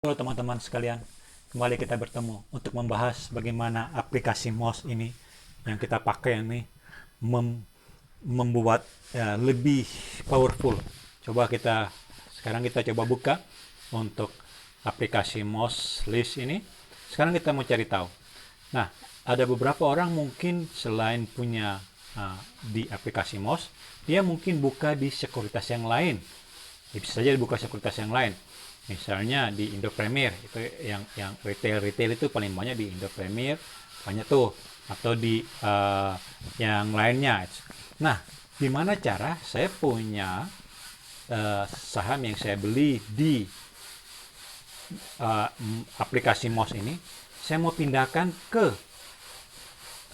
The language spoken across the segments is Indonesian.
Halo teman-teman sekalian, kembali kita bertemu untuk membahas bagaimana aplikasi MOS ini yang kita pakai ini membuat lebih powerful. Sekarang kita coba buka untuk aplikasi MOS list ini. Sekarang kita mau cari tahu. Nah, ada beberapa orang mungkin selain punya di aplikasi MOS, dia mungkin buka di sekuritas yang lain. Bisa saja dibuka sekuritas yang lain. Misalnya di Indo Premier itu yang retail itu paling banyak di Indo Premier banyak tuh, atau di yang lainnya. Nah, gimana cara saya punya saham yang saya beli di aplikasi MOS ini, saya mau pindahkan ke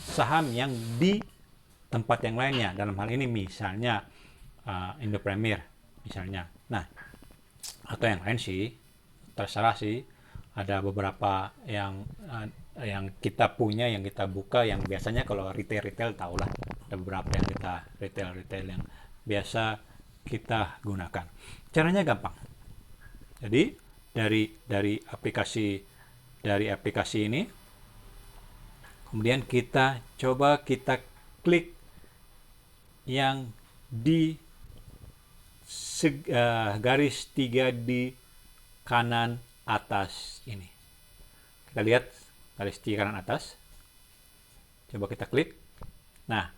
saham yang di tempat yang lainnya. Dalam hal ini misalnya Indo Premier misalnya. Nah, atau yang lain sih terserah sih. Ada beberapa yang kita punya, yang kita buka, yang biasanya kalau retail tahulah ada beberapa yang kita retail yang biasa kita gunakan. Caranya gampang. Jadi dari aplikasi ini, kemudian kita klik yang di garis 3 di kanan atas ini. Kita lihat garis 3 kanan atas. Coba kita klik. Nah,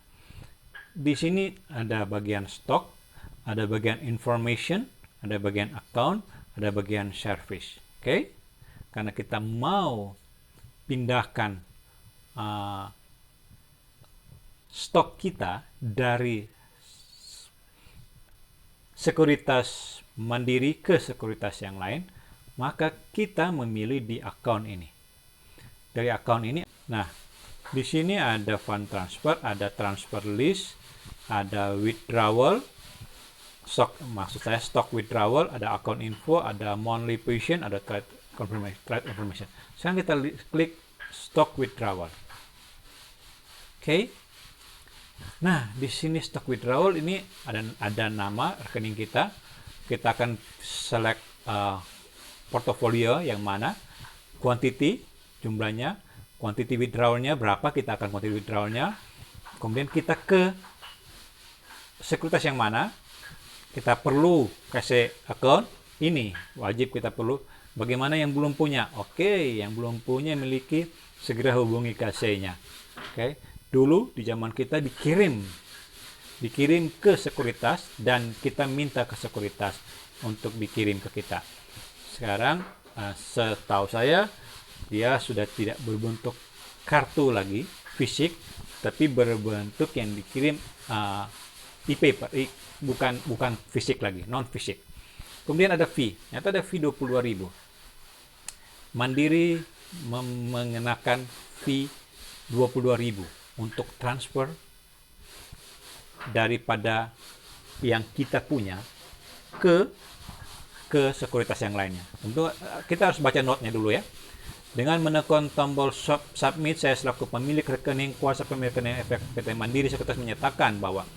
di sini ada bagian stock, ada bagian information, ada bagian account, ada bagian service. Oke? Karena kita mau pindahkan stok kita dari sekuritas mandiri ke sekuritas yang lain, maka kita memilih di account ini. Dari account ini, nah, di sini ada fund transfer, ada transfer list, ada withdrawal, stock withdrawal, ada account info, ada monthly position, ada trade information. Sekarang kita klik stock withdrawal. Oke. Nah, di sini stock withdrawal ini ada nama rekening kita. Kita akan select portofolio yang mana, quantity jumlahnya, quantity withdrawalnya berapa, kita akan quantity withdrawalnya. Kemudian kita ke sekuritas yang mana, kita perlu kasih account ini, wajib kita perlu. Bagaimana yang belum punya? Oke, yang belum punya miliki, segera hubungi KC-nya. Oke. Dulu di zaman kita dikirim ke sekuritas dan kita minta ke sekuritas untuk dikirim ke kita. Sekarang setahu saya dia sudah tidak berbentuk kartu lagi fisik, tapi berbentuk yang dikirim e-paper, bukan fisik lagi, non fisik. Kemudian ada fee, ternyata ada fee 22.000. Mandiri mengenakan fee 22.000 untuk transfer daripada yang kita punya ke sekuritas yang lainnya. Tentu kita harus baca note-nya dulu ya. Dengan menekan tombol submit, saya selaku pemilik rekening, kuasa pemilik rekening efek PT Mandiri Sekuritas menyatakan bahwa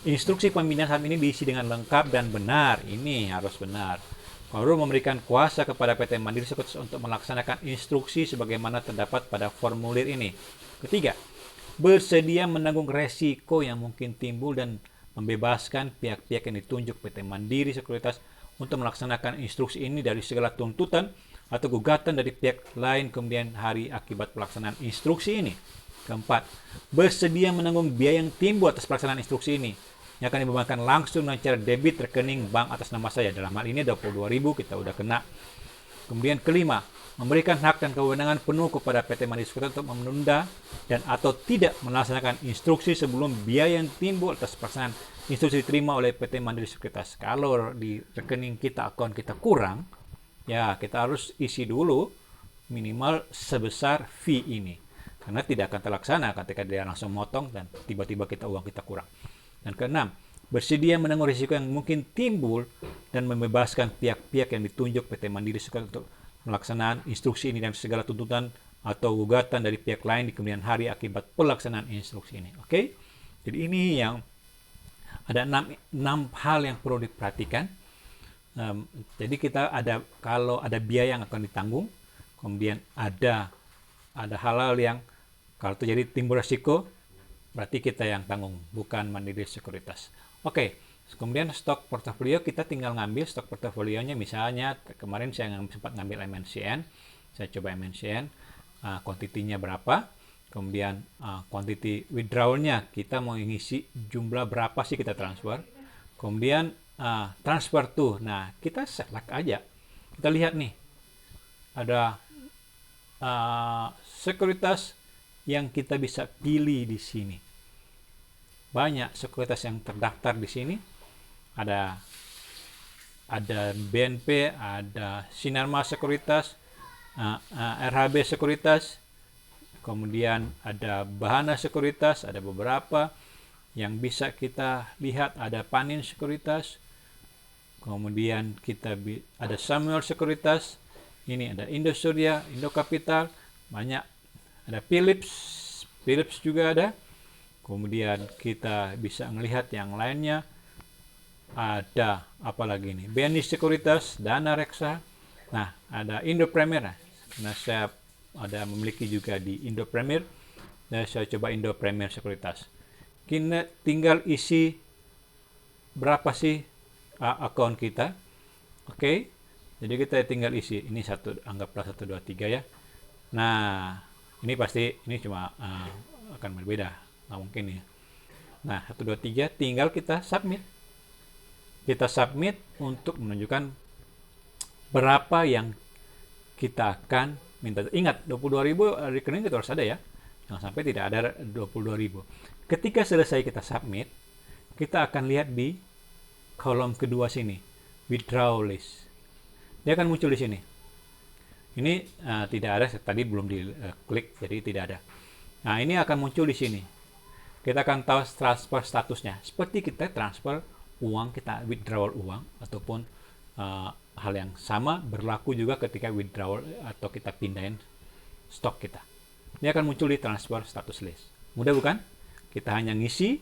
instruksi pemindahan saham ini diisi dengan lengkap dan benar. Ini harus benar. Baru memberikan kuasa kepada PT Mandiri Sekuritas untuk melaksanakan instruksi sebagaimana terdapat pada formulir ini. Ketiga, bersedia menanggung resiko yang mungkin timbul dan membebaskan pihak-pihak yang ditunjuk PT Mandiri Sekuritas untuk melaksanakan instruksi ini dari segala tuntutan atau gugatan dari pihak lain kemudian hari akibat pelaksanaan instruksi ini. Keempat, bersedia menanggung biaya yang timbul atas pelaksanaan instruksi ini yang akan dibebankan langsung dengan cara debit rekening bank atas nama saya. Dalam hal ini 22.000 kita udah kena. Kemudian kelima, memberikan hak dan kewenangan penuh kepada PT Mandiri Sekuritas untuk menunda dan atau tidak melaksanakan instruksi sebelum biaya yang timbul atas pelaksanaan instruksi diterima oleh PT Mandiri Sekuritas. Kalau di rekening kita, akun kita kurang, ya kita harus isi dulu minimal sebesar fee ini. Karena tidak akan terlaksana ketika dia langsung motong dan tiba-tiba uang kita kurang. Dan keenam, bersedia menanggung risiko yang mungkin timbul dan membebaskan pihak-pihak yang ditunjuk PT Mandiri Sekuritas untuk melaksanaan instruksi ini dan segala tuntutan atau gugatan dari pihak lain di kemudian hari akibat pelaksanaan instruksi ini. Oke? Jadi ini yang ada 6 hal yang perlu diperhatikan Jadi kita ada, kalau ada biaya yang akan ditanggung, kemudian ada hal-hal yang kalau terjadi timbul resiko, berarti kita yang tanggung, bukan Mandiri Sekuritas. Oke, kemudian stok portofolio kita tinggal ngambil stok portofolionya. Misalnya kemarin saya sempat ngambil MNCN, saya coba MNCN, kuantitinya berapa, kemudian quantity withdrawalnya kita mau ngisi jumlah berapa sih kita transfer, kemudian transfer to. Nah, kita select aja. Kita lihat nih, ada sekuritas yang kita bisa pilih di sini. Banyak sekuritas yang terdaftar di sini. Ada BNP, ada Sinarmas Sekuritas, RHB Sekuritas, kemudian ada Bahana Sekuritas, ada beberapa yang bisa kita lihat. Ada Panin Sekuritas, kemudian kita ada Samuel Sekuritas, ini ada Indosurya, Indokapital, banyak, ada Philips juga ada. Kemudian kita bisa melihat yang lainnya, ada apa lagi nih, BNI Sekuritas, Dana Reksa. Nah, ada Indo Premier. Nah, saya ada memiliki juga di Indo Premier. Nah, saya coba Indo Premier Sekuritas. Kita tinggal isi berapa sih akun kita. Oke, jadi kita tinggal isi ini anggaplah 1 2 3 ya. Nah, ini pasti ini cuma akan berbeda, nggak mungkin ya. Nah, 1 2 3 tinggal kita submit. Kita submit untuk menunjukkan berapa yang kita akan minta. Ingat, 22.000 rekening itu harus ada ya. Jangan sampai tidak ada 22.000. Ketika selesai kita submit, kita akan lihat di kolom kedua sini, withdrawal list. Dia akan muncul di sini. Ini tidak ada, tadi belum diklik, jadi tidak ada. Nah, ini akan muncul di sini. Kita akan tahu transfer statusnya. Seperti kita transfer uang, kita withdrawal uang, ataupun hal yang sama berlaku juga ketika withdrawal atau kita pindahin stok kita. Ini akan muncul di transfer status list. Mudah bukan? Kita hanya ngisi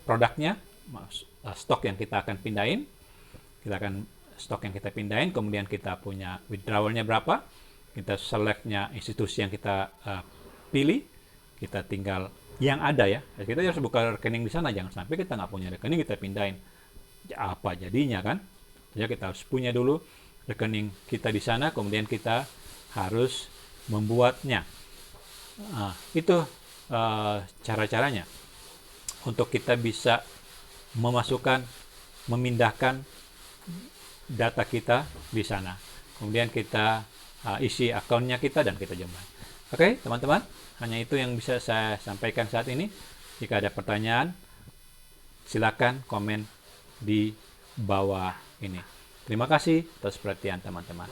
produknya, stok yang kita akan pindahin. Stok yang kita pindahin, kemudian kita punya withdrawalnya berapa, kita selectnya institusi yang kita pilih, kita tinggal yang ada ya. Kita harus buka rekening di sana, jangan sampai kita nggak punya rekening kita pindahin. Apa jadinya kan? Jadi kita harus punya dulu rekening kita di sana, kemudian kita harus membuatnya. Itu cara-caranya untuk kita bisa memindahkan data kita di sana. Kemudian kita isi akunnya kita dan kita jumlah. Oke, teman-teman, hanya itu yang bisa saya sampaikan saat ini. Jika ada pertanyaan, silakan komen di bawah ini. Terima kasih atas perhatian teman-teman.